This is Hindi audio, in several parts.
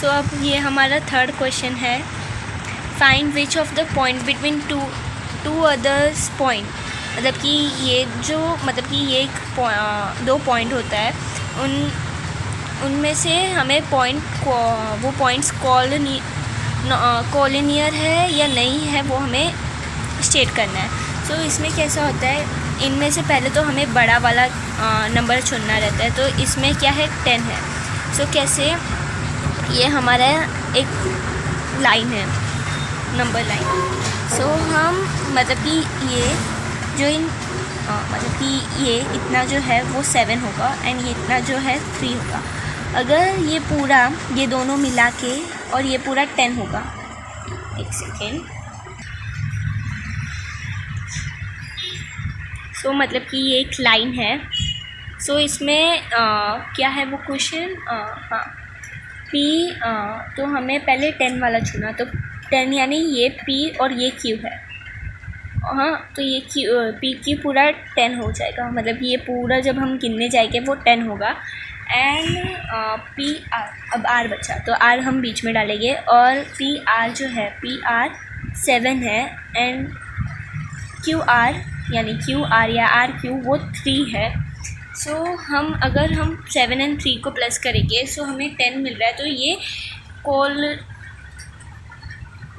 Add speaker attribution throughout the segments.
Speaker 1: सो अब ये हमारा थर्ड क्वेश्चन है, find which of the point between two others point. मतलब कि ये जो ये दो पॉइंट होता है, उनमें से हमें वो पॉइंट्स कॉलिनियर है या नहीं है वो हमें स्टेट करना है। सो इसमें कैसा होता है, इनमें से पहले तो हमें बड़ा वाला नंबर चुनना रहता है। तो इसमें क्या है, 10 है। सो कैसे, ये हमारा एक लाइन है, नंबर लाइन। सो हम ये जो ये इतना जो है वो 7 होगा एंड ये इतना जो है 3 होगा। अगर ये दोनों मिला के और ये पूरा 10 होगा। एक सेकेंड। सो ये एक लाइन है। सो इसमें क्या है वो क्वेश्चन, हाँ P, तो हमें पहले 10 वाला चुना, तो 10 यानी ये P और ये Q है। हाँ, तो ये P Q पूरा 10 हो जाएगा। ये पूरा जब हम गिनने जाएंगे वो 10 होगा। एंड P R, अब R बचा तो R हम बीच में डालेंगे, और P R जो है P R 7 है एंड Q R यानी Q R या R Q वो 3 है। सो अगर हम 7 और 3 को प्लस करेंगे सो हमें 10 मिल रहा है।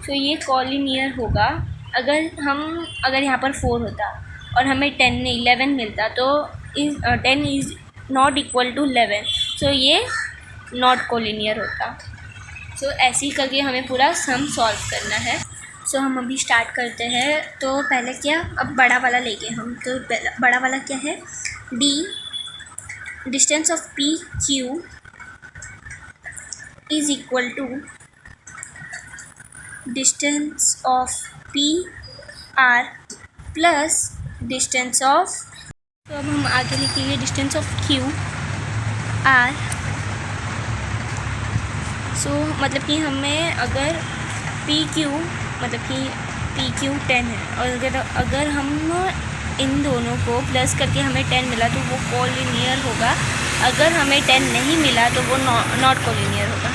Speaker 1: तो ये कॉलिनियर होगा। अगर यहाँ पर 4 होता और हमें 11 मिलता तो 10 इज़ नॉट इक्वल टू 11, सो ये नॉट कॉलिनियर होता। सो ऐसे ही करके हमें पूरा सम सॉल्व करना है। सो हम अभी स्टार्ट करते हैं। तो पहले क्या, अब बड़ा वाला लेंगे हम। तो बड़ा वाला क्या है, D, distance of P Q is equal to distance of P R plus distance of, तो अब हम आगे लिखेंगे distance of Q R। So हमें अगर PQ PQ 10 है, और अगर हम इन दोनों को प्लस करके हमें 10 मिला तो वो कॉलिनियर होगा। अगर हमें 10 नहीं मिला तो वो नॉट कॉलिनियर होगा।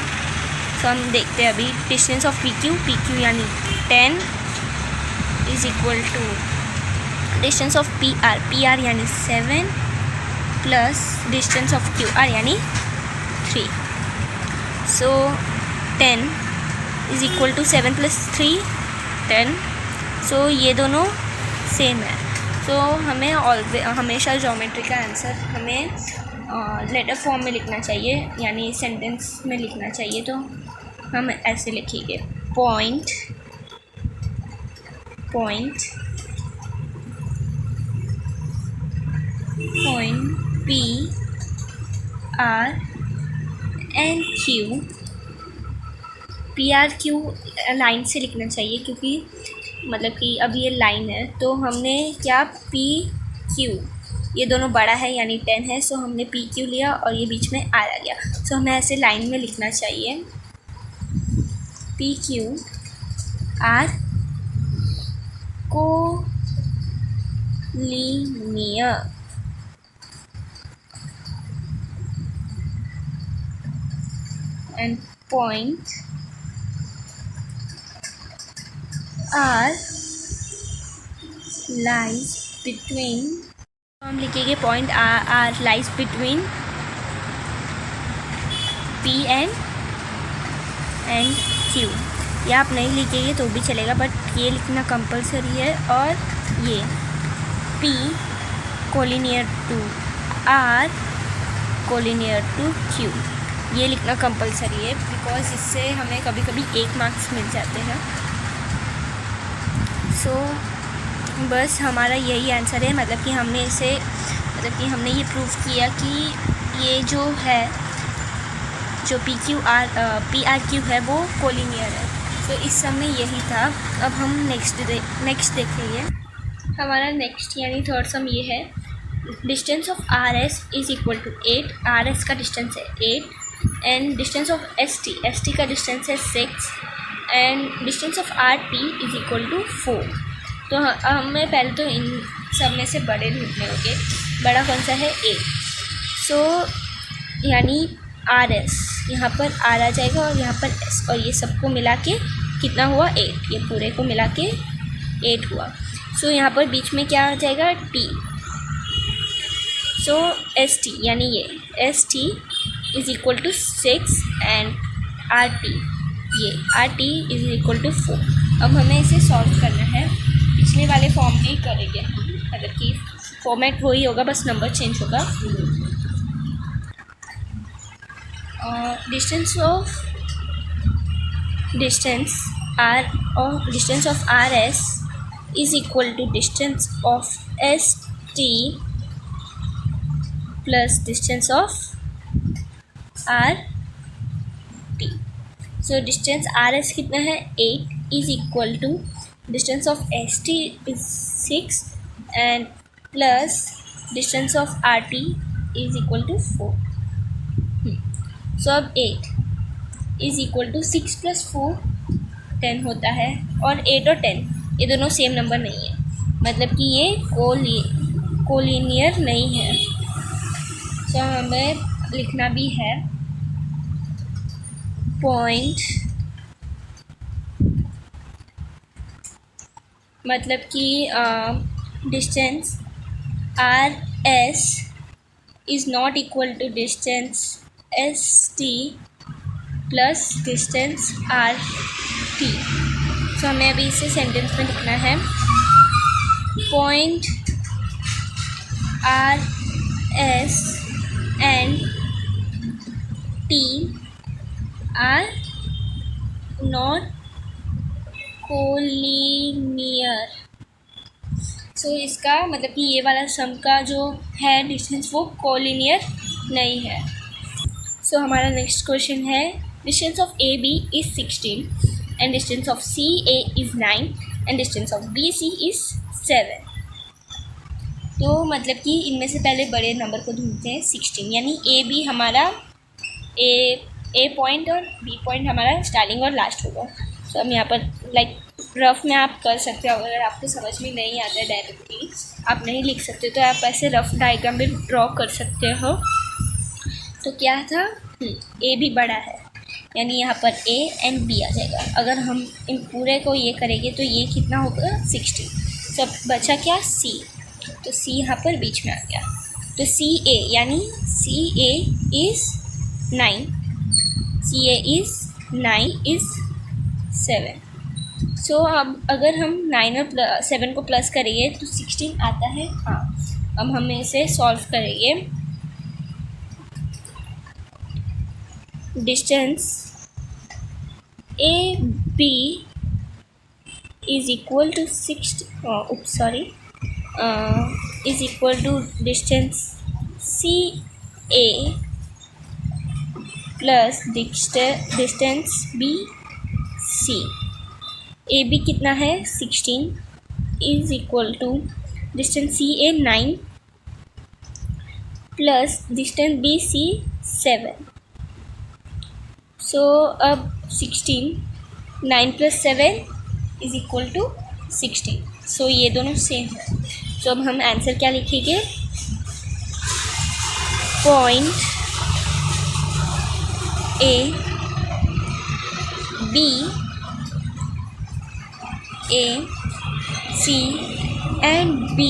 Speaker 1: सो हम देखते हैं अभी। डिस्टेंस ऑफ PQ यानी 10 is equal to distance of PR यानी 7 प्लस डिस्टेंस ऑफ QR यानी 3। So 10 is equal to 7 plus 3 10। So ये दोनों सेम है। तो हमें हमेशा ज्योमेट्री का आंसर हमें लेटर फॉर्म में लिखना चाहिए, यानी सेंटेंस में लिखना चाहिए। तो हम ऐसे लिखेंगे, point P R and Q। P R Q line से लिखना चाहिए, क्योंकि अब ये लाइन है। तो हमने क्या, P Q, ये दोनों बड़ा है यानी 10 है। सो हमने P Q लिया और ये बीच में R आ गया। सो हमें ऐसे लाइन में लिखना चाहिए, P Q R collinear and point R lies between, हम लिखेंगे point R lies between P and Q। या आप नहीं लिखेंगे तो भी चलेगा, बट ये लिखना कंपलसरी है। और ये P collinear to R collinear to Q, ये लिखना कंपलसरी है, बिकॉज इससे हमें कभी कभी 1 मार्क्स मिल जाते हैं। सो बस हमारा यही आंसर है। हमने ये प्रूव किया कि ये जो है, जो P R Q है वो कोलिनियर है। तो इस सब में यही था। अब हम नेक्स्ट देखेंगे। हमारा नेक्स्ट यानी थर्ड सम ये है, distance of R S is equal to 8। R S का डिस्टेंस है 8 and distance of S T का डिस्टेंस है 6 and distance of R P is equal to 4। तो हमें पहले तो इन सब में से बड़े ढूंढने होंगे। बड़ा कौन सा है, 8। सो यानी R S यहाँ पर R आ जाएगा और यहाँ पर S, और ये सबको मिला के कितना हुआ 8, ये पूरे को मिला के 8 हुआ। सो यहाँ पर बीच में क्या आ जाएगा T, सो ST यानी ये ST is equal to 6 and RT, ये RT इज़ इक्वल टू 4। अब हमें इसे सॉल्व करना है, पिछले वाले फॉर्म में ही करेंगे हम, मतलब कि फॉर्मेट वही होगा, बस नंबर चेंज होगा। Distance of RS is equal to distance of ST plus distance of RT। so distance RS कितना है 8 is equal to distance of ST is 6 and plus distance of RT is equal to 4। so अब 8 is equal to 6 plus 4 10 होता है, और 8 और 10 ये दोनों सेम नंबर नहीं है, मतलब कि ये कोलिनियर नहीं है। तो हमें लिखना भी है पॉइंट, मतलब कि distance RS is not equal to distance ST plus distance RT। तो हमें अभी इसे सेंटेंस में लिखना है, point RS and T are not collinear. So इसका मतलब कि ये वाला सम का जो है डिस्टेंस वो कोलिनियर नहीं है। सो हमारा नेक्स्ट क्वेश्चन है, distance of AB is 16 and distance of CA is 9 and distance of BC is 7। तो मतलब कि इनमें से पहले बड़े नंबर को ढूंढते हैं 16, यानी AB हमारा A पॉइंट और B पॉइंट हमारा स्टार्टिंग और लास्ट होगा। तो हम यहाँ पर लाइक रफ में आप कर सकते हो, अगर आपको समझ में नहीं आता है डायरेक्टली आप नहीं लिख सकते तो आप ऐसे रफ डायग्राम भी ड्रॉ कर सकते हो। तो क्या था, A भी बड़ा है यानी यहाँ पर A एंड B आ जाएगा। अगर हम इन पूरे को ये करेंगे तो ये कितना होगा 16। सब बचा क्या C, तो C यहाँ पर बीच में आ गया। तो CA यानी CA is 9, CA is 9 is 7। So अब अगर हम 9 और 7 को प्लस करेंगे तो 16 आता है। हाँ, अब हम इसे सॉल्व करेंगे। Distance AB is equal to 60 is equal to distance CA plus distance BC। AB कितना है 16 is equal to distance CA 9 plus distance BC 7। So अब 16 9 plus 7 is equal to 16। So ये दोनों सेम है। तो अब हम आंसर क्या लिखेंगे, point A B A C and B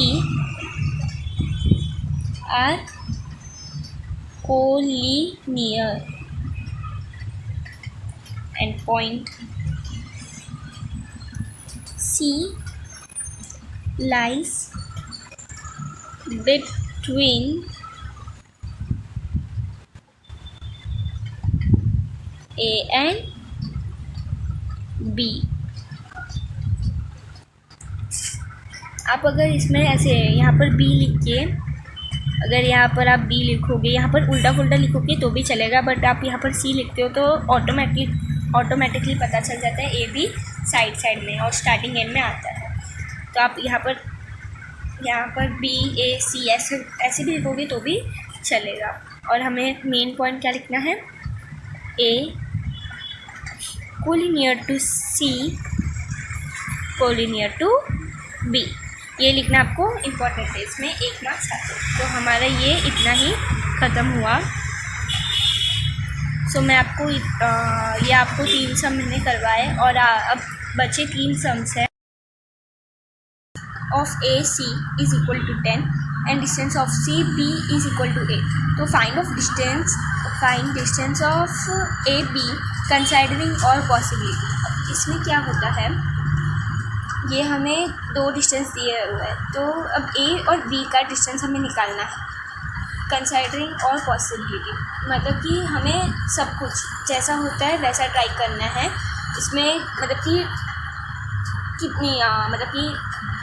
Speaker 1: are collinear and point C lies between A and B। आप अगर इसमें ऐसे यहाँ पर B लिख के, अगर यहाँ पर आप B लिखोगे, यहाँ पर उल्टा पुल्टा लिखोगे तो भी चलेगा, बट आप यहाँ पर C लिखते हो तो ऑटोमेटिकली पता चल जाता है A B साइड में और स्टार्टिंग एंड में आता है। तो आप यहाँ पर B A C ऐसे भी लिखोगे तो भी चलेगा। और हमें मेन पॉइंट क्या लिखना है, A collinear to C collinear to B, ये लिखना आपको इम्पोर्टेंट है, इसमें 1 मार्क्स आते हैं। तो हमारा ये इतना ही ख़त्म हुआ। सो मैं आपको ये आपको 3 सम मैंने करवाए और अब बचे 3 सम्स है। Of A C is equal to 10 and distance of C B is equal to 8। तो find distance of A B considering और पॉसिबिलिटी। इसमें क्या होता है, ये हमें 2 डिस्टेंस दिए हुए हैं, तो अब ए और बी का डिस्टेंस हमें निकालना है कंसाइडरिंग और पॉसिबिलिटी। मतलब कि हमें सब कुछ जैसा होता है वैसा ट्राई करना है। इसमें मतलब कि कितनी मतलब कि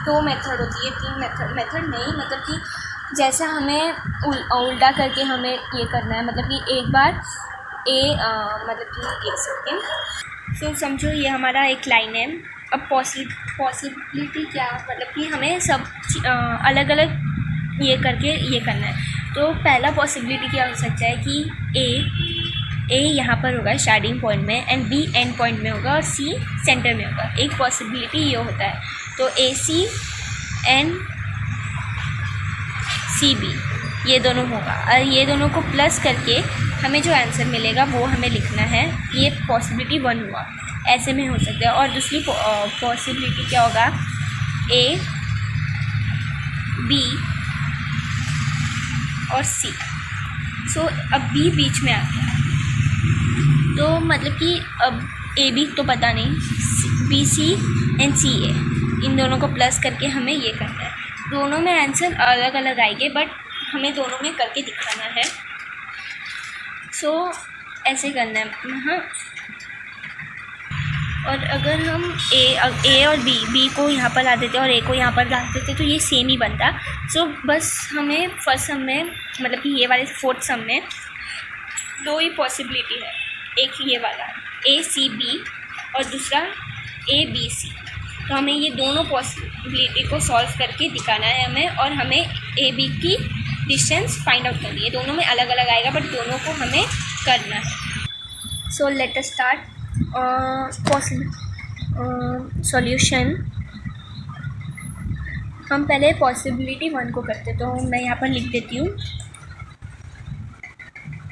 Speaker 1: 2 मेथड होती है, 3 मेथड नहीं, मतलब कि जैसा हमें उल्टा करके हमें ये करना है। मतलब कि एक बार मतलब कि एक सेकेंड। फिर समझो ये हमारा एक लाइन है। अब पॉसिबिलिटी क्या, मतलब कि हमें सब अलग अलग ये करके ये करना है। तो पहला पॉसिबिलिटी क्या हो सकता है कि ए यहाँ पर होगा स्टार्टिंग पॉइंट में एंड बी एंड पॉइंट में होगा और सी सेंटर में होगा। एक पॉसिबिलिटी ये होता है। तो ए सी एंड सी बी ये दोनों होगा और ये दोनों को प्लस करके हमें जो आंसर मिलेगा वो हमें लिखना है। ये पॉसिबिलिटी 1 हुआ, ऐसे में हो सकता है। और दूसरी पॉसिबिलिटी क्या होगा, ए बी और सी। सो अब बी बीच में आ गया, तो मतलब कि अब ए बी तो पता नहीं, बी सी एंड सी ए इन दोनों को प्लस करके हमें ये करना है। दोनों में आंसर अलग अलग आएंगे बट हमें दोनों में करके दिखाना है। सो ऐसे करना है। हाँ, और अगर हम ए और बी को यहाँ पर ला देते और ए को यहाँ पर ला देते तो ये सेम ही बनता। सो बस हमें फर्स्ट सम में मतलब कि ये वाले 4th सम में 2 ही पॉसिबिलिटी है। एक ये वाला ए सी बी और दूसरा ए बी सी। तो हमें ये दोनों पॉसिबिलिटी को सॉल्व करके दिखाना है हमें, और हमें ए बी की डिस्टेंस फाइंड आउट करनी है। दोनों में अलग अलग आएगा बट दोनों को हमें करना है। So let us start solution. हम पहले पॉसिबिलिटी 1 को करते, तो मैं यहाँ पर लिख देती हूँ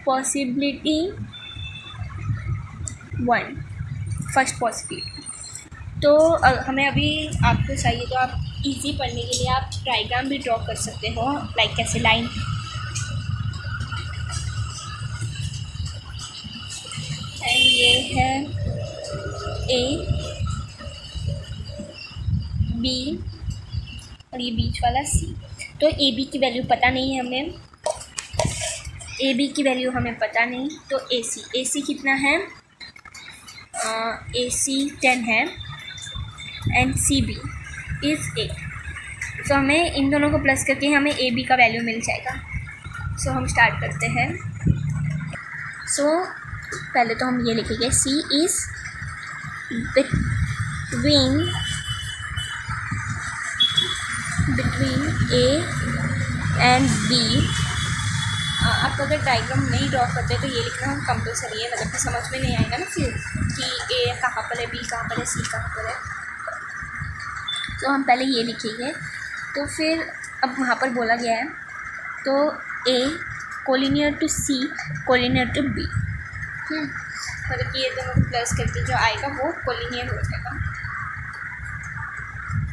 Speaker 1: पॉसिबिलिटी 1, फर्स्ट पॉसिबिलिटी। तो हमें अभी आपको चाहिए तो आप इजी पढ़ने के लिए आप डायग्राम भी ड्रॉ कर सकते हो, लाइक कैसे लाइन। एंड ये है ए बी और ये बीच वाला सी। तो ए बी की वैल्यू पता नहीं है हमें, ए बी की वैल्यू हमें पता नहीं। तो ए सी कितना है, ए सी 10 है एंड सी बी इज़ 8। सो हमें इन दोनों को प्लस करके हमें ए बी का वैल्यू मिल जाएगा। सो हम स्टार्ट करते हैं। सो पहले तो हम ये लिखेंगे C is between A and B. आप अगर डायग्राम नहीं ड्रॉ करते तो ये लिखना कंपलसरी है, मतलब कि समझ में नहीं आएगा ना फिर कि ए कहाँ पर है, बी कहाँ पर है, सी कहाँ पर है। तो हम पहले ये लिखेंगे। तो फिर अब वहाँ पर बोला गया है तो A collinear to C collinear to B, मतलब कि ये दोनों को प्लस करके जो आएगा वो कोलिनियर हो जाएगा।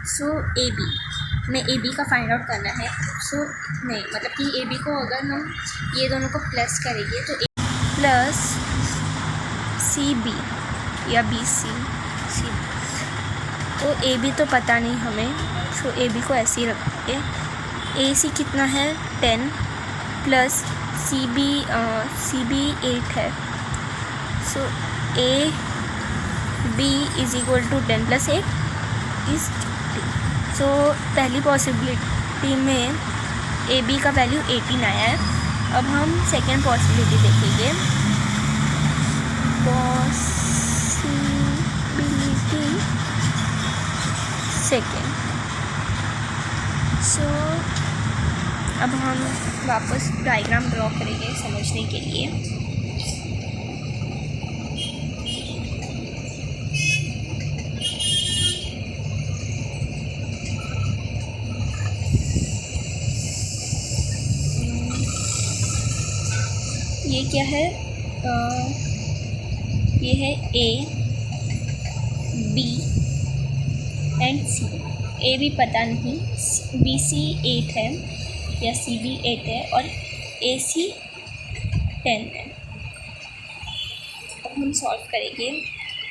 Speaker 1: सो ए बी में ए बी का फाइंड आउट करना है। सो नहीं, मतलब कि ए बी को अगर हम ये दोनों को प्लस करेंगे तो ए प्लस सी बी या बी सी सी। तो ए बी तो पता नहीं हमें, सो ए बी को ऐसे ही रखेंगे। ए सी कितना है 10 प्लस सी बी 8 है। So A B is equal to 10 plus 8 is 20। So पहली पॉसिबिलिटी में ए बी का वैल्यू 18 आया है। अब हम सेकेंड पॉसिबिलिटी देखेंगे। सेकेंड। सो अब हम वापस डायग्राम ड्रॉ करेंगे समझने के लिए। ये क्या है, ये है A, B and C. A B पता नहीं, बी सी 8 है या सी बी 8 है और ए सी 10 है। अब हम सॉल्व करेंगे।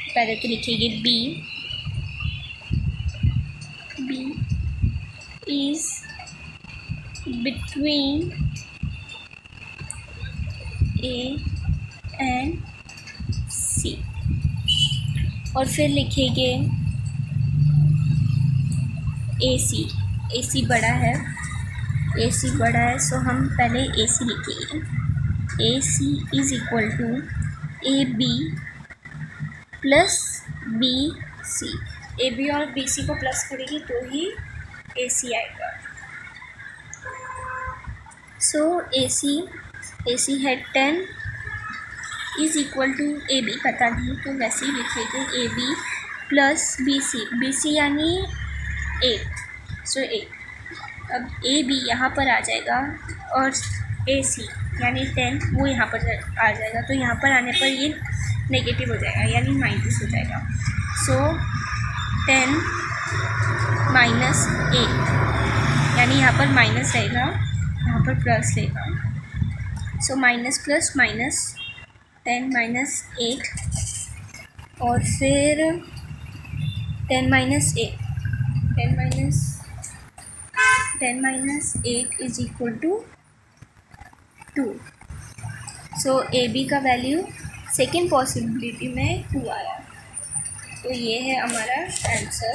Speaker 1: पहले तो लिखेंगे B is between A and C, और फिर लिखेंगे ए सी बड़ा है, सो हम पहले ए सी लिखेंगे। A C is equal to A B plus B C. A B और बी सी को प्लस करेंगे तो ही ए सी आएगा। सो ए सी है 10 is equal to A B पता नहीं, तो वैसे ही लिखेंगे A B plus B C यानी 8, सो 8। अब ए बी यहाँ पर आ जाएगा और ए सी यानी 10 वो यहाँ पर आ जाएगा, तो यहाँ पर आने पर ये नेगेटिव हो जाएगा यानी माइनस हो जाएगा। सो 10 माइनस 8 यानी यहाँ पर माइनस रहेगा, यहाँ पर प्लस रहेगा। So minus plus minus 10 minus 8 और फिर 10 minus 8 is equal to 2। So A B का वैल्यू सेकेंड पॉसिबिलिटी में 2 आया। तो ये है हमारा आंसर।